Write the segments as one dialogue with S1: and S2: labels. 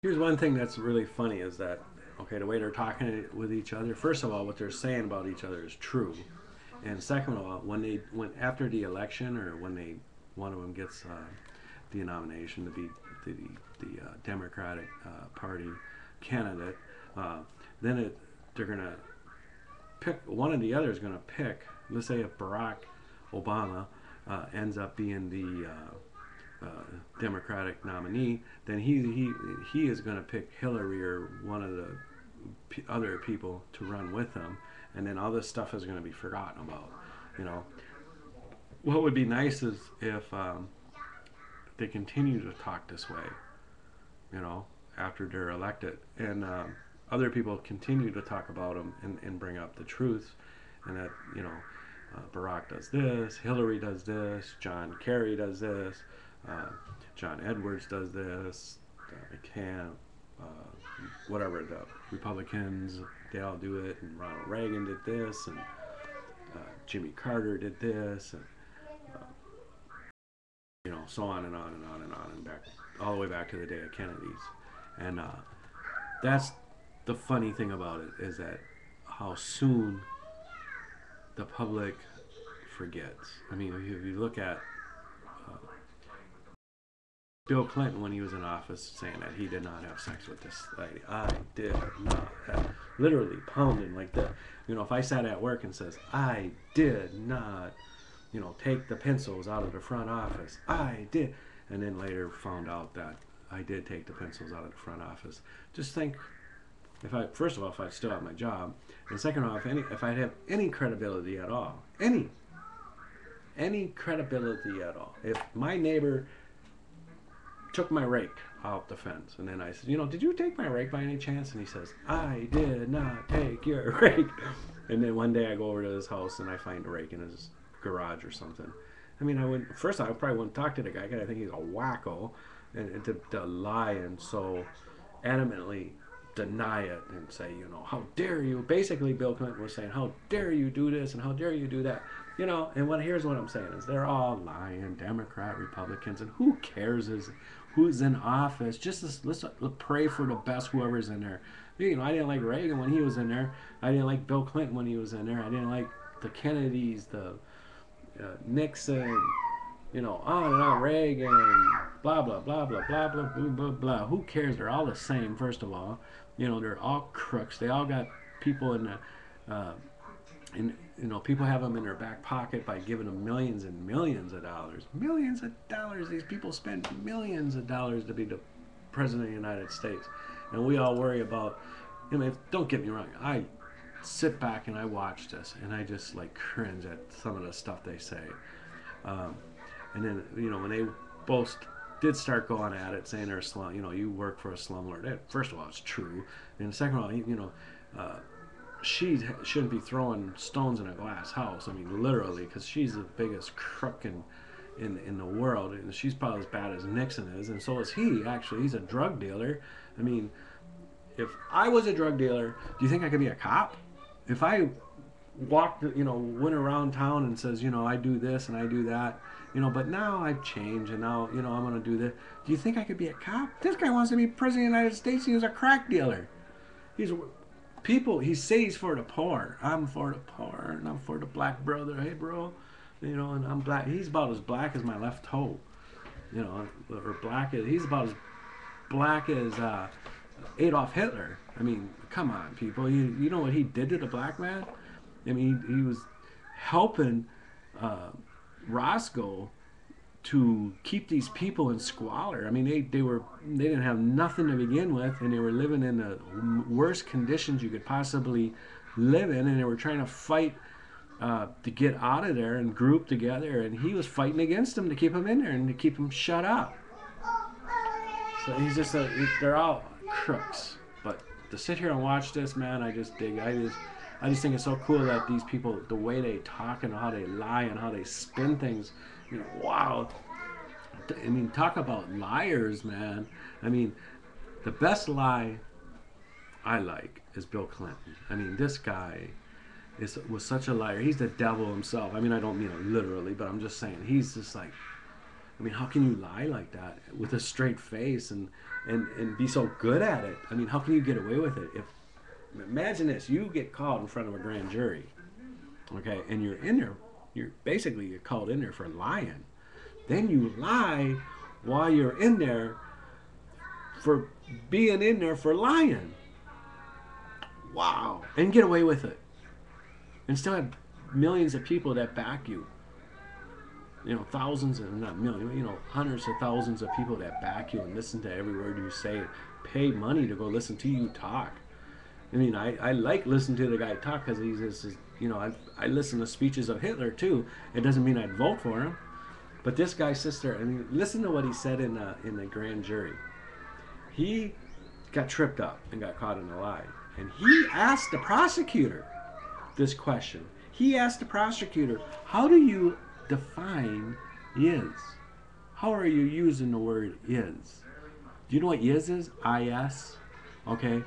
S1: Here's one thing that's really funny is that, okay, the way they're talking with each other, first of all, what they're saying about each other is true. And second of all, when after the election or when one of them gets the nomination to be the Democratic Party candidate, uh, then they're gonna pick one of the other is gonna pick. Let's say if Barack Obama ends up being the Democratic nominee, then he is going to pick Hillary or one of the other people to run with him, and then all this stuff is going to be forgotten about. You know, what would be nice is if they continue to talk this way. You know, after they're elected, and other people continue to talk about them and bring up the truth, and that Barack does this, Hillary does this, John Kerry does this, uh, John Edwards does this, McCann, whatever the Republicans, they all do it, and Ronald Reagan did this, and Jimmy Carter did this, and uh, so on and on and on and on and back all the way back to the day of Kennedy's, and that's the funny thing about it is that how soon the public forgets. I mean, if you look at uh, Bill Clinton when he was in office saying that he did not have sex with this lady. I did not have, literally pounding like that. If I sat at work and says, I did not, take the pencils out of the front office. I did. And then later found out that I did take the pencils out of the front office. Just think, first of all, if I still have my job, and second of all, if I'd have any credibility at all, any credibility at all. If my neighbor took my rake out the fence, and then I said, did you take my rake by any chance? And he says, I did not take your rake. And then one day I go over to his house and I find a rake in his garage or something. I mean, I probably wouldn't talk to the guy because I think he's a wacko, and to lie and so adamantly deny it and say, how dare you? Basically, Bill Clinton was saying, how dare you do this and how dare you do that? Here's what I'm saying is they're all lying, Democrat, Republicans, and who cares who's in office? Let's pray for the best whoever's in there. I didn't like Reagan when he was in there. I didn't like Bill Clinton when he was in there. I didn't like the Kennedys, the Nixon, on and on, Reagan, blah, blah, blah, blah, blah, blah, blah, blah, blah. Who cares? They're all the same, first of all. They're all crooks. They all got people in the, people have them in their back pocket by giving them millions and millions of dollars. Millions of dollars. These people spend millions of dollars to be the president of the United States. And we all worry about, don't get me wrong, I sit back and I watch this and I just like cringe at some of the stuff they say. And then, when they both did start going at it, saying they're a slum, you work for a slumlord. First of all, it's true. And second of all, she shouldn't be throwing stones in a glass house. I mean, literally, because she's the biggest crook in the world, and she's probably as bad as Nixon is, and so is he. Actually, he's a drug dealer. I mean, if I was a drug dealer, do you think I could be a cop? If I went around town and says, I do this and I do that, but now I've changed and now, I'm going to do this. Do you think I could be a cop? This guy wants to be president of the United States. He was a crack dealer. He says he's for the poor. I'm for the poor and I'm for the black brother. Hey, bro, and I'm black. He's about as black as my left toe, or he's about as black as Adolf Hitler. I mean, come on, people. You know what he did to the black man? I mean, he was helping Roscoe to keep these people in squalor. I mean, they didn't have nothing to begin with, and they were living in the worst conditions you could possibly live in, and they were trying to fight to get out of there and group together, and he was fighting against them to keep them in there and to keep them shut up. So he's just they're all crooks. But to sit here and watch this, man, I just dig. I just think it's so cool that these people, the way they talk and how they lie and how they spin things, wow. I mean, talk about liars, man. I mean, the best lie I like is Bill Clinton. I mean, this guy was such a liar. He's the devil himself. I mean, I don't mean it literally, but I'm just saying he's just like I mean, how can you lie like that with a straight face and be so good at it? I mean, how can you get away with it? If imagine this, you get called in front of a grand jury, okay, and you're in there, you're called in there for lying. Then you lie while you're in there for being in there for lying. Wow. And get away with it. And still have millions of people that back you. You know, thousands and not millions, you know, hundreds of thousands of people that back you and listen to every word you say, pay money to go listen to you talk. I mean, I like listening to the guy talk because he's just, you know, I listen to speeches of Hitler too. It doesn't mean I'd vote for him. But this guy's sister, I mean, listen to what he said in the grand jury. He got tripped up and got caught in a lie. And he asked the prosecutor this question. He asked the prosecutor, how do you define is? How are you using the word is? Do you know what is? I-S? Okay.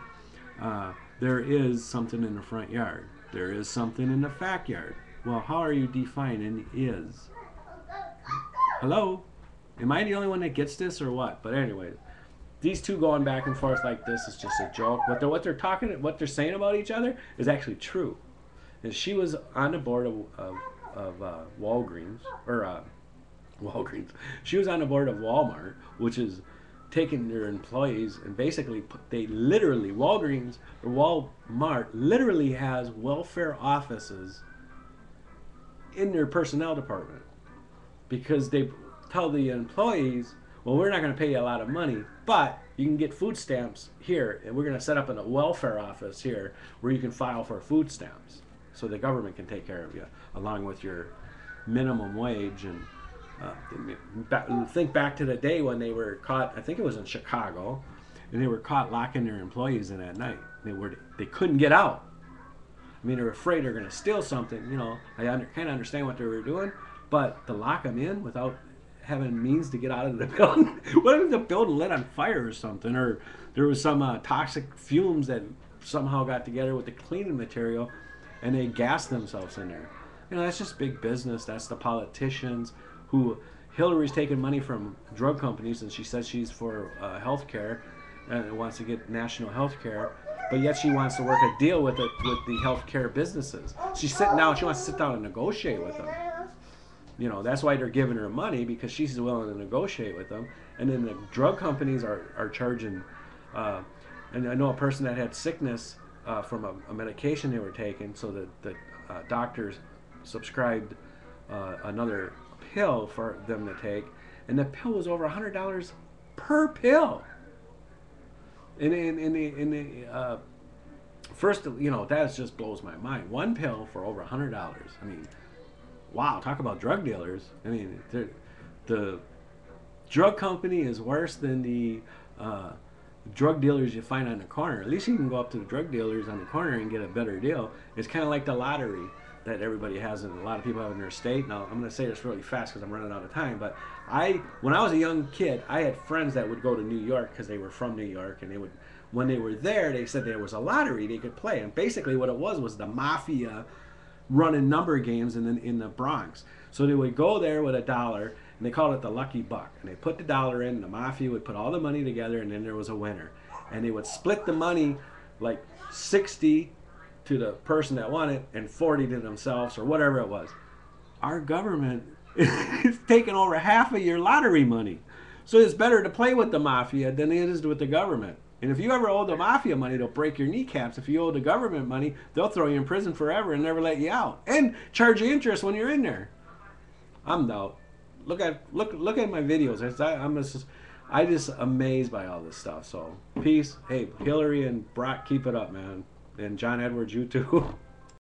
S1: There is something in the front yard. There is something in the backyard. Well, how are you defining is? Hello? Am I the only one that gets this or what? But anyway, these two going back and forth like this is just a joke. What they're saying about each other is actually true. And she was on the board of Walgreens, or Walgreens. She was on the board of Walmart, which is taking their employees and basically Walgreens or Walmart literally has welfare offices in their personnel department, because they tell the employees, well, we're not going to pay you a lot of money, but you can get food stamps here, and we're going to set up a welfare office here where you can file for food stamps so the government can take care of you, along with your minimum wage. And think back to the day when they were caught, I think it was in Chicago, and they were caught locking their employees in at night. They couldn't get out. I mean, they're afraid they're going to steal something. You know, I kind of understand what they were doing, but to lock them in without having means to get out of the building. What if the building lit on fire or something, or there was some toxic fumes that somehow got together with the cleaning material and they gassed themselves in there? You know, that's just big business. That's the politicians who Hillary's taking money from drug companies, and she says she's for health care and wants to get national health care, but yet she wants to work a deal with the healthcare businesses. She's sitting down. She wants to sit down and negotiate with them. You know, that's why they're giving her money, because she's willing to negotiate with them. And then the drug companies are charging. And I know a person that had sickness from a medication they were taking, so that the doctors subscribed another pill for them to take, and the pill was over $100 per pill. In the first, you know, that just blows my mind. One pill for over $100. I mean, wow, talk about drug dealers. I mean, the drug company is worse than the drug dealers you find on the corner. At least you can go up to the drug dealers on the corner and get a better deal. It's kind of like the lottery that everybody has, and a lot of people have in their state. Now, I'm going to say this really fast because I'm running out of time, but when I was a young kid, I had friends that would go to New York because they were from New York, and when they were there, they said there was a lottery they could play, and basically what it was the mafia running number games in the Bronx. So they would go there with $1, and they called it the lucky buck, and they put the dollar in, and the mafia would put all the money together, and then there was a winner, and they would split the money like 60 to the person that won it and 40 to themselves, or whatever it was. Our government is taking over half of your lottery money. So it's better to play with the mafia than it is with the government. And if you ever owe the mafia money, they'll break your kneecaps. If you owe the government money, they'll throw you in prison forever and never let you out, and charge you interest when you're in there. I'm out. Look at my videos. I'm just amazed by all this stuff. So peace. Hey, Hillary and Brock, keep it up, man. And John Edwards, you too.